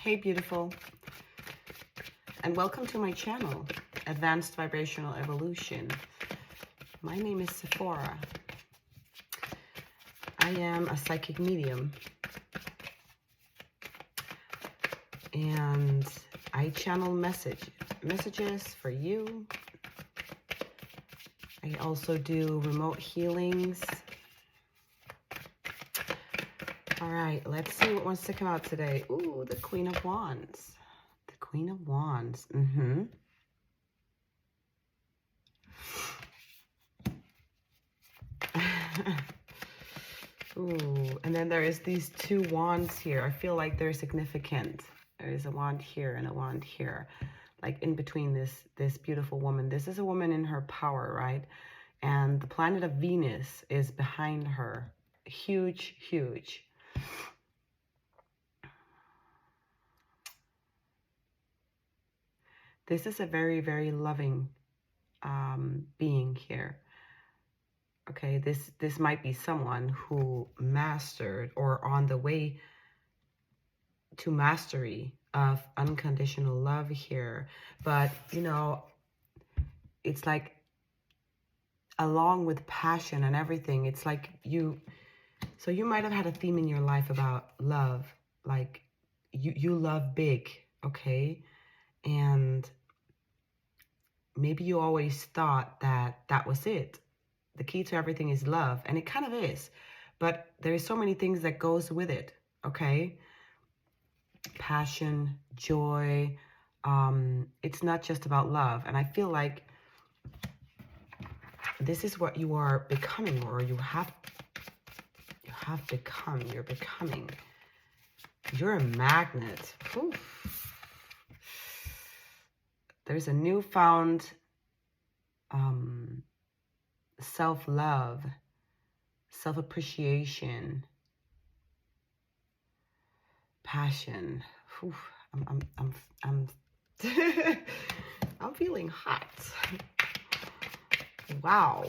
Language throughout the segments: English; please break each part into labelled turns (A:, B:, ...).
A: Hey beautiful, and welcome to my channel, Advanced Vibrational Evolution. My name is Sephoura. I am a psychic medium, and I channel messages for you. I also do remote healings. All right, let's see what wants to come out today. Ooh, the Queen of Wands. The Queen of Wands. Ooh, and then there is these two wands here. I feel like they're significant. There is a wand here and a wand here, like in between this beautiful woman. This is a woman in her power, right? And the planet of Venus is behind her. Huge, huge. This is a very, very loving being here. Okay, this might be someone who mastered or on the way to mastery of unconditional love here. But, you know, it's like along with passion and everything, it's like so you might have had a theme in your life about love, like you love big, okay? And maybe you always thought that that was it. The key to everything is love, and it kind of is, but there's so many things that goes with it, okay? Passion, joy, it's not just about love. And I feel like this is what you are becoming, or you have become. You're becoming. You're a magnet. Oof. There's a newfound self-love, self-appreciation, passion. Oof. I'm I'm feeling hot. Wow.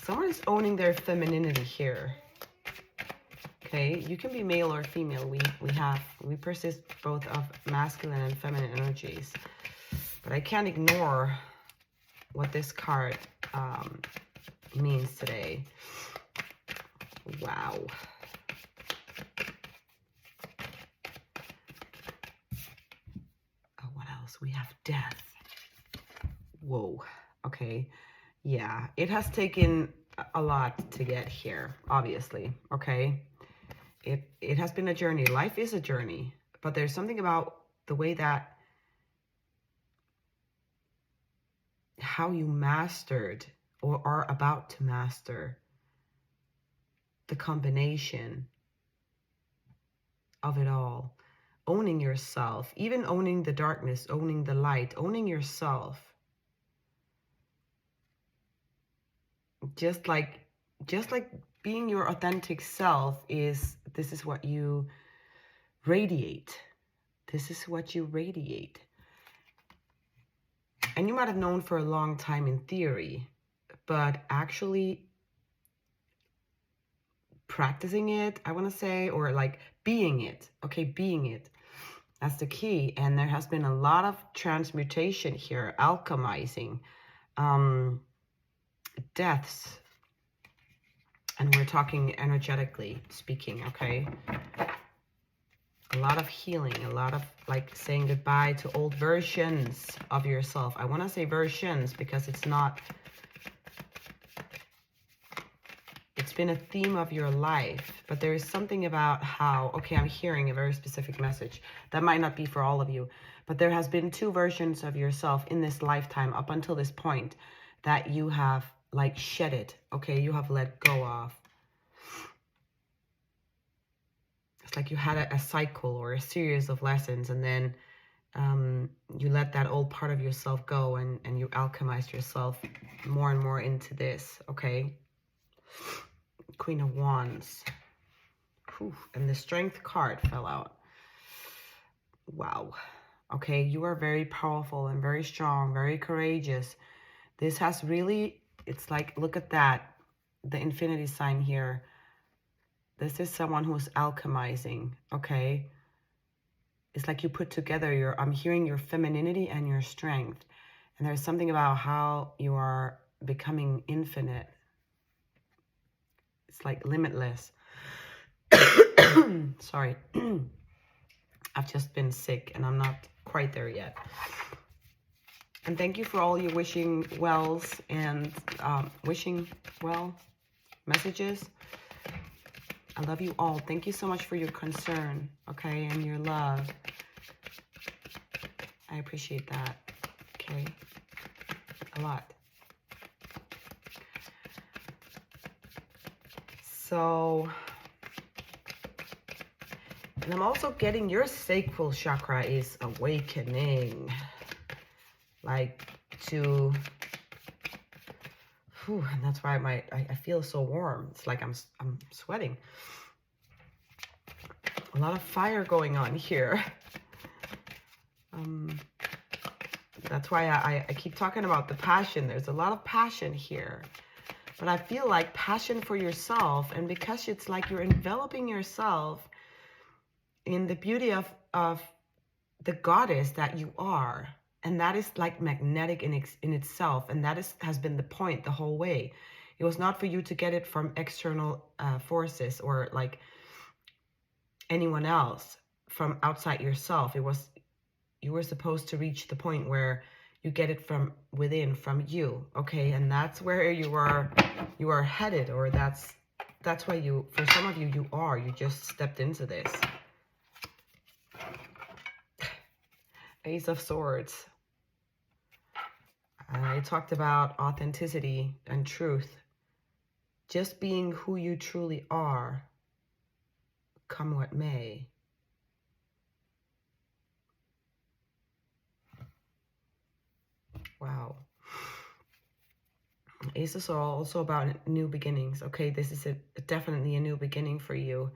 A: Someone is owning their femininity here. Okay, you can be male or female. We persist both of masculine and feminine energies. But I can't ignore what this card means today. Wow. Oh, what else? We have death. Whoa. Okay. Yeah, it has taken a lot to get here, obviously. Okay. It has been a journey. Life is a journey, but there's something about the way that how you mastered or are about to master the combination of it all. Owning yourself, even owning the darkness, owning the light, owning yourself. Just like being your authentic self this is what you radiate. This is what you radiate. And you might have known for a long time in theory, but actually practicing it, I want to say, or like being it. Okay, being it. That's the key. And there has been a lot of transmutation here, alchemizing, deaths. And we're talking energetically speaking, okay? A lot of healing, a lot of like saying goodbye to old versions of yourself. I want to say versions because it's been a theme of your life, but there is something about how, okay, I'm hearing a very specific message that might not be for all of you, but there has been two versions of yourself in this lifetime up until this point that you have like shed it, okay? You have let go of. It's like you had a cycle or a series of lessons, and then you let that old part of yourself go, and you alchemized yourself more and more into this, okay? Queen of Wands. Whew. And the Strength card fell out. Wow. Okay, you are very powerful and very strong, very courageous. This has really, it's like, look at that, the infinity sign here. This is someone who's alchemizing, okay? It's like you put together I'm hearing your femininity and your strength. And there's something about how you are becoming infinite. It's like limitless. Sorry. I've just been sick and I'm not quite there yet. And thank you for all your wishing wells and wishing well messages. I love you all. Thank you so much for your concern, okay, and your love. I appreciate that, okay, a lot. So, and I'm also getting your sacral chakra is awakening, like to, and that's why I feel so warm. It's like I'm sweating. A lot of fire going on here. That's why I keep talking about the passion. There's a lot of passion here. But I feel like passion for yourself, and because it's like you're enveloping yourself in the beauty of the goddess that you are. And that is like magnetic in itself. And that has been the point the whole way. It was not for you to get it from external forces or like anyone else from outside yourself. It was, you were supposed to reach the point where you get it from within, from you, okay? And that's where you are headed, or that's why you, for some of you, you just stepped into this. Ace of Swords. I talked about authenticity and truth. Just being who you truly are, come what may. Wow. Aces are also about new beginnings. Okay, this is definitely a new beginning for you.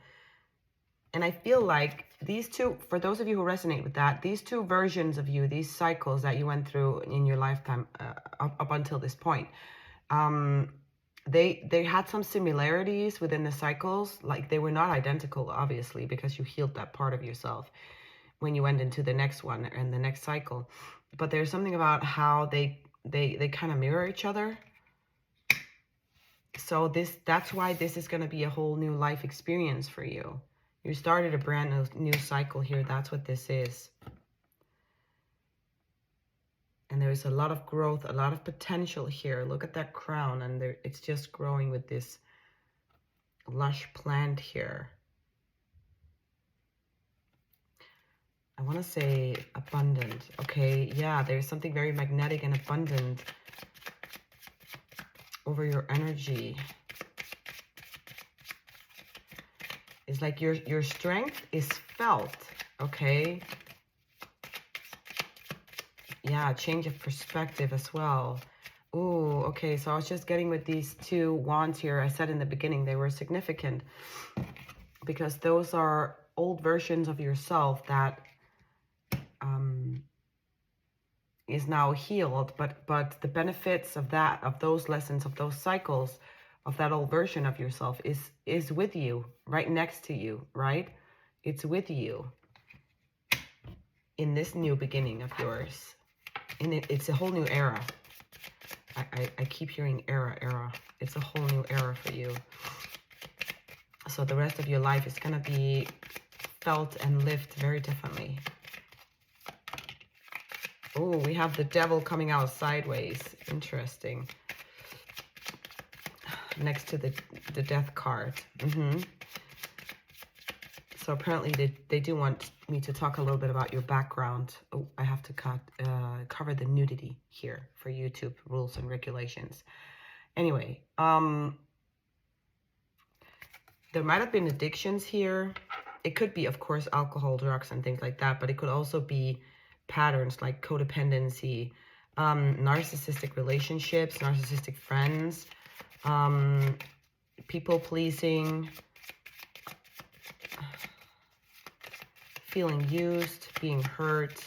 A: And I feel like these two, for those of you who resonate with that, these two versions of you, these cycles that you went through in your lifetime up until this point, they had some similarities within the cycles. Like they were not identical, obviously, because you healed that part of yourself when you went into the next one and the next cycle. But there's something about how they kind of mirror each other. So that's why this is going to be a whole new life experience for you. You started a brand new cycle here. That's what this is. And there's a lot of growth, a lot of potential here. Look at that crown, and it's just growing with this lush plant here. I want to say abundant. Okay, yeah, there's something very magnetic and abundant over your energy. It's like your strength is felt, okay? Yeah, change of perspective as well. Ooh, okay, so I was just getting with these two wands here. I said in the beginning they were significant because those are old versions of yourself that is now healed, but the benefits of that, of those lessons, of those cycles, of that old version of yourself is with you, right next to you, right? It's with you in this new beginning of yours. And it's a whole new era. I keep hearing era. It's a whole new era for you. So the rest of your life is going to be felt and lived very differently. Oh, we have the devil coming out sideways. Interesting. Next to the death card. So apparently they do want me to talk a little bit about your background. Oh, I have to cover the nudity here for YouTube rules and regulations. Anyway, there might have been addictions here. It could be, of course, alcohol, drugs, and things like that, but it could also be patterns like codependency, narcissistic relationships, narcissistic friends, people pleasing, feeling used, being hurt.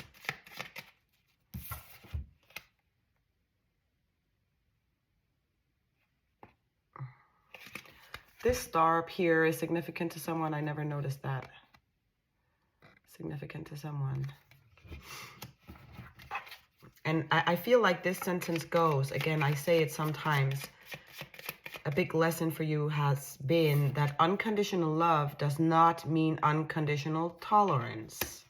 A: This star up here is significant to someone. I never noticed that. Significant to someone. And I feel like this sentence goes, again, I say it sometimes, a big lesson for you has been that unconditional love does not mean unconditional tolerance.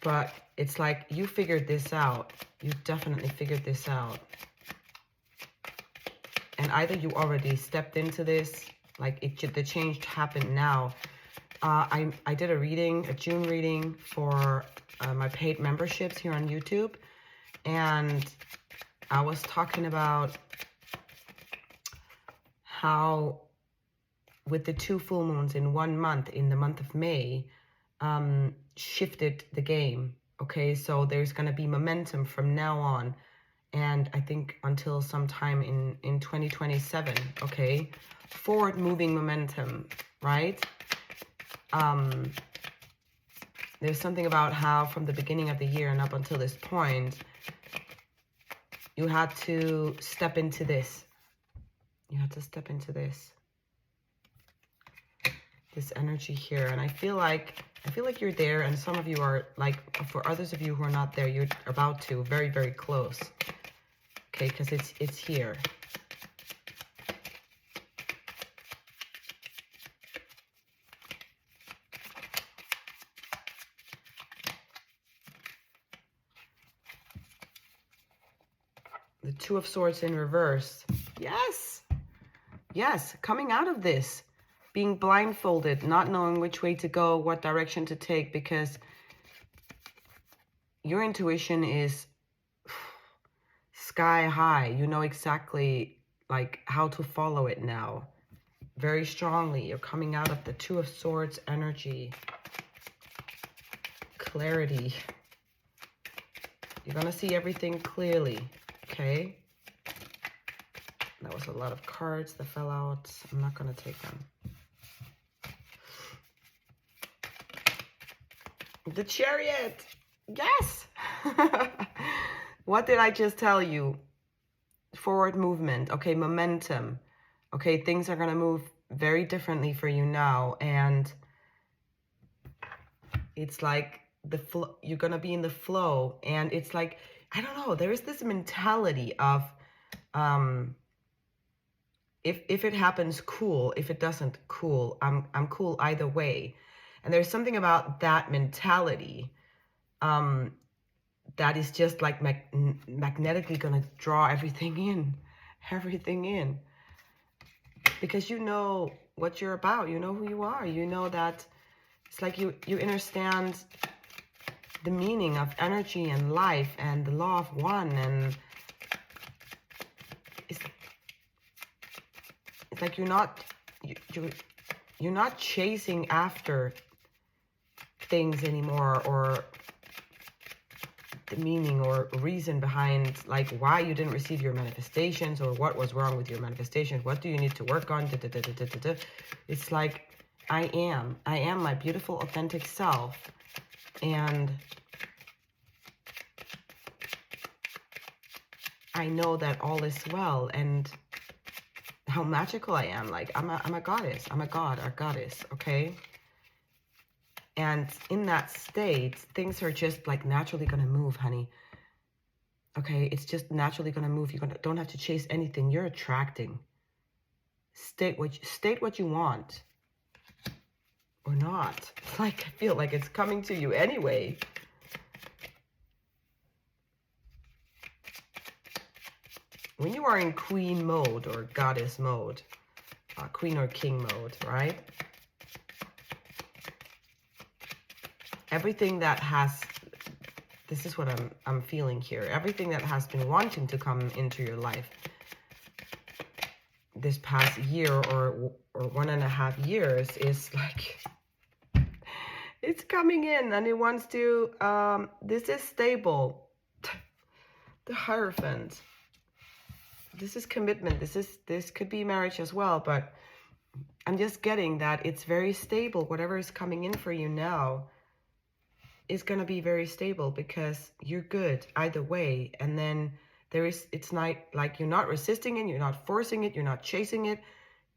A: But it's like you figured this out. You definitely figured this out. And either you already stepped into this, like the change happened now. I did a reading, a June reading for my paid memberships here on YouTube. And I was talking about how with the 2 full moons in 1 month, in the month of May, shifted the game. Okay, so there's going to be momentum from now on. And I think until sometime in 2027, okay? Forward moving momentum, right? There's something about how from the beginning of the year and up until this point, you had to step into this. You had to step into this energy here. And I feel like you're there, and some of you are like, for others of you who are not there, you're about to, very, very close. Okay, because it's here. The 2 of Swords in reverse. Yes. Yes, coming out of this, being blindfolded, not knowing which way to go, what direction to take, because your intuition is sky high. You know exactly like how to follow it now. Very strongly. You're coming out of the 2 of Swords energy. Clarity. You're going to see everything clearly. Okay. That was a lot of cards that fell out. I'm not going to take them. The Chariot. Yes. What did I just tell you? Forward movement. Okay, momentum. Okay, things are going to move very differently for you now. And it's like the flow. You're going to be in the flow. And it's like, I don't know, there is this mentality of if it happens, cool. If it doesn't, cool. I'm cool either way. And there's something about that mentality that is just like magnetically going to draw everything in. Because you know what you're about. You know who you are. You know that it's like you understand the meaning of energy and life and the law of one, and it's like you're not chasing after things anymore, or the meaning or reason behind like why you didn't receive your manifestations, or what was wrong with your manifestations, what do you need to work on. It's like I am my beautiful authentic self, and I know that all is well, and how magical I am. Like I'm a goddess. I'm a god, a goddess. Okay. And in that state, things are just like naturally going to move, honey. Okay. It's just naturally going to move. You don't have to chase anything. You're attracting. State what you want or not. Like, I feel like it's coming to you anyway. When you are in queen mode or goddess mode, queen or king mode, right? Everything that has, this is what I'm feeling here. Everything that has been wanting to come into your life this past year or 1.5 years is like, it's coming in and it wants to, this is stable. The Hierophant. This is commitment. This could be marriage as well, but I'm just getting that it's very stable. Whatever is coming in for you now is going to be very stable because you're good either way. And then It's not like you're not resisting it, you're not forcing it, you're not chasing it.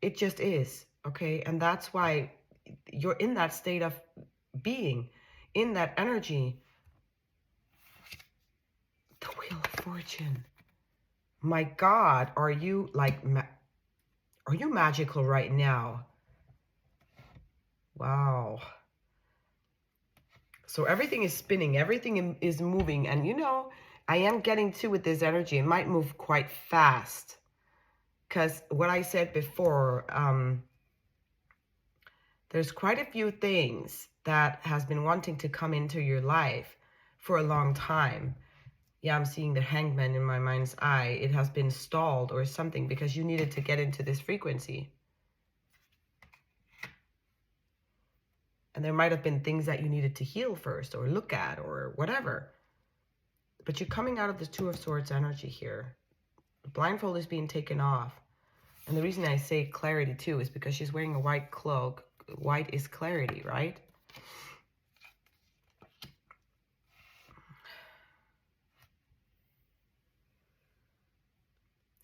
A: It just is, okay? And that's why you're in that state of being, in that energy. The Wheel of Fortune. My God, are you magical right now? Wow. So everything is spinning, everything is moving. And you know, I am getting to with this energy. It might move quite fast. Because what I said before, there's quite a few things that has been wanting to come into your life for a long time. Yeah, I'm seeing the Hangman in my mind's eye. It has been stalled or something because you needed to get into this frequency. And there might have been things that you needed to heal first or look at or whatever. But you're coming out of the Two of Swords energy here. The blindfold is being taken off. And the reason I say clarity too is because she's wearing a white cloak. White is clarity, right?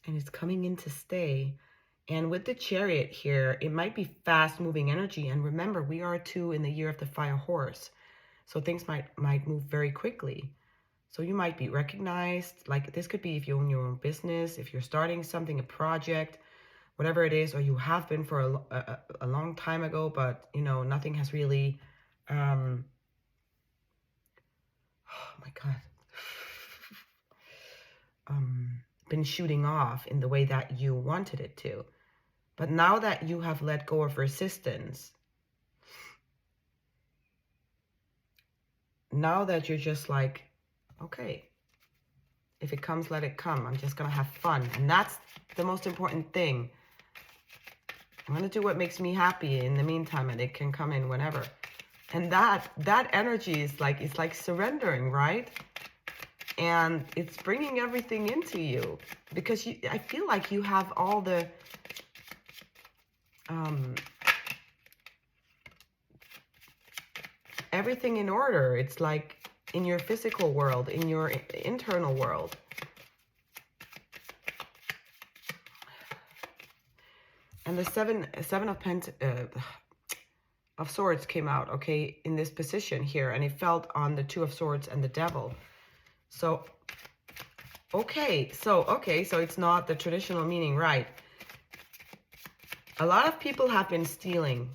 A: And it's coming in to stay. And with the Chariot here, it might be fast moving energy. And remember, we are too in the year of the fire horse. So things might move very quickly. So you might be recognized. Like this could be if you own your own business, if you're starting something, a project, whatever it is, or you have been for a long time ago, but you know, nothing has really, oh my God, been shooting off in the way that you wanted it to. But now that you have let go of resistance, now that you're just like, okay, if it comes, let it come. I'm just going to have fun. And that's the most important thing. I'm going to do what makes me happy in the meantime, and it can come in whenever. And that energy is like, it's like surrendering, right? And it's bringing everything into you because I feel like you have all the, everything in order. It's like in your physical world, in your internal world. And the seven of Swords came out, okay, in this position here, and it felt on the Two of Swords and the Devil. So, okay, so it's not the traditional meaning, right? A lot of people have been stealing,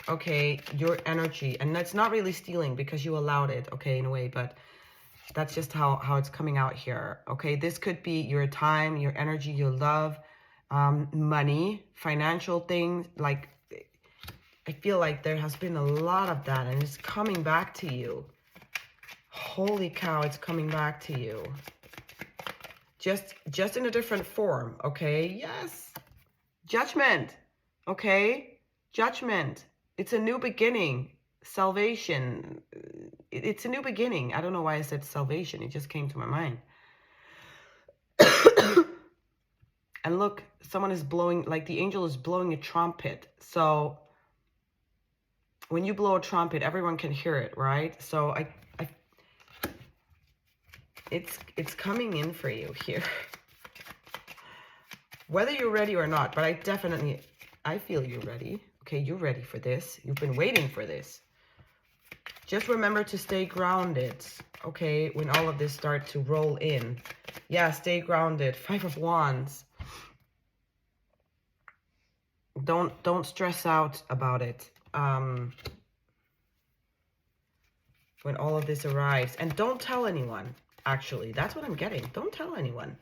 A: okay, your energy, and that's not really stealing because you allowed it, okay, in a way, but that's just how it's coming out here, okay? This could be your time, your energy, your love, money, financial things. Like, I feel like there has been a lot of that, and it's coming back to you. Holy cow, it's coming back to you. Just in a different form, okay? Yes. Judgment, okay? Judgment. It's a new beginning. Salvation. It's a new beginning. I don't know why I said salvation. It just came to my mind. And look, someone is blowing, like the angel is blowing a trumpet. So when you blow a trumpet, everyone can hear it, right? So it's coming in for you here. Whether you're ready or not, but I feel you're ready. Okay, you're ready for this. You've been waiting for this. Just remember to stay grounded, okay, when all of this starts to roll in. Yeah, stay grounded. 5 of Wands. Don't stress out about it. When all of this arrives. And don't tell anyone, actually. That's what I'm getting. Don't tell anyone.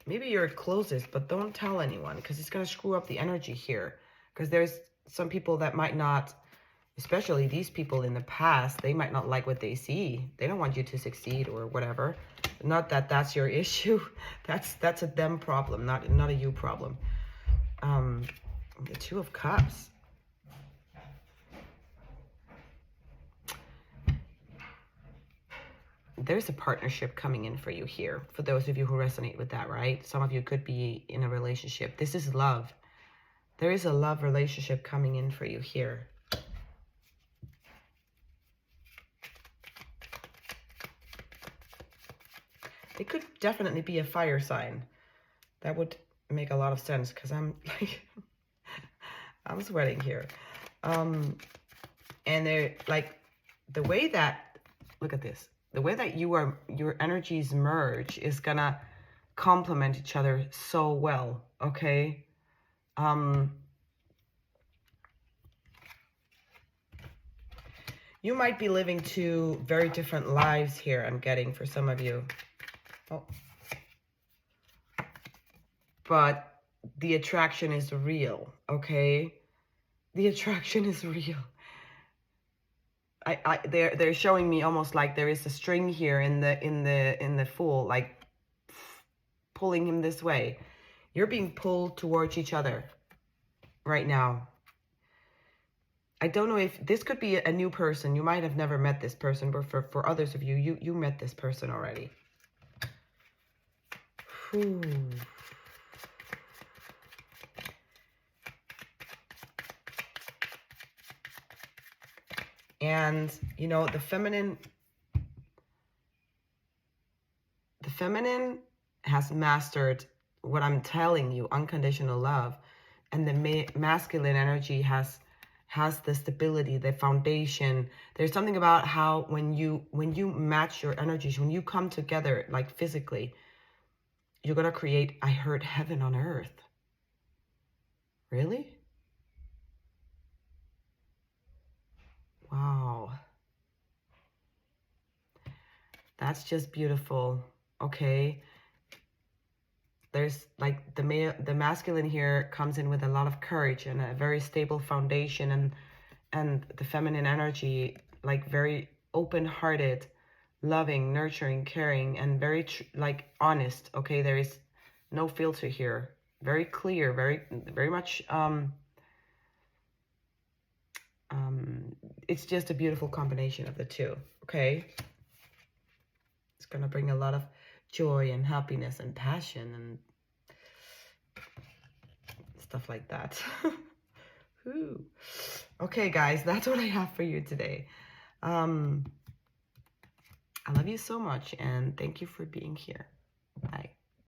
A: Maybe you're closest, but don't tell anyone because it's going to screw up the energy here. Because there's some people that might not, especially these people in the past, they might not like what they see. They don't want you to succeed or whatever. Not that that's your issue. That's a them problem, not a you problem. The Two of Cups. There's a partnership coming in for you here. For those of you who resonate with that, right? Some of you could be in a relationship. This is love. There is a love relationship coming in for you here. It could definitely be a fire sign. That would make a lot of sense because I'm like, I'm sweating here. And they're like, the way that, look at this, the way that your energies merge is gonna complement each other so well, okay? You might be living two very different lives here, I'm getting, for some of you. Oh. But the attraction is real, okay? The attraction is real. They're showing me almost like there is a string here in the Fool, like pulling him this way. You're being pulled towards each other right now. I don't know if this could be a new person. You might have never met this person, but for others of you, you met this person already. Whew. And, you know, the feminine has mastered what I'm telling you, unconditional love. And the masculine energy has the stability, the foundation. There's something about how when you match your energies, when you come together, like physically, you're going to create, I heard, heaven on earth. Really? Wow. That's just beautiful. Okay. There's like the masculine here comes in with a lot of courage and a very stable foundation, and the feminine energy, like very open-hearted, loving, nurturing, caring, and very like honest. Okay, there is no filter here. Very clear, very much it's just a beautiful combination of the two. Okay, it's gonna bring a lot of joy and happiness and passion and stuff like that. Ooh. Okay, guys, that's what I have for you today. I love you so much, and thank you for being here. Bye.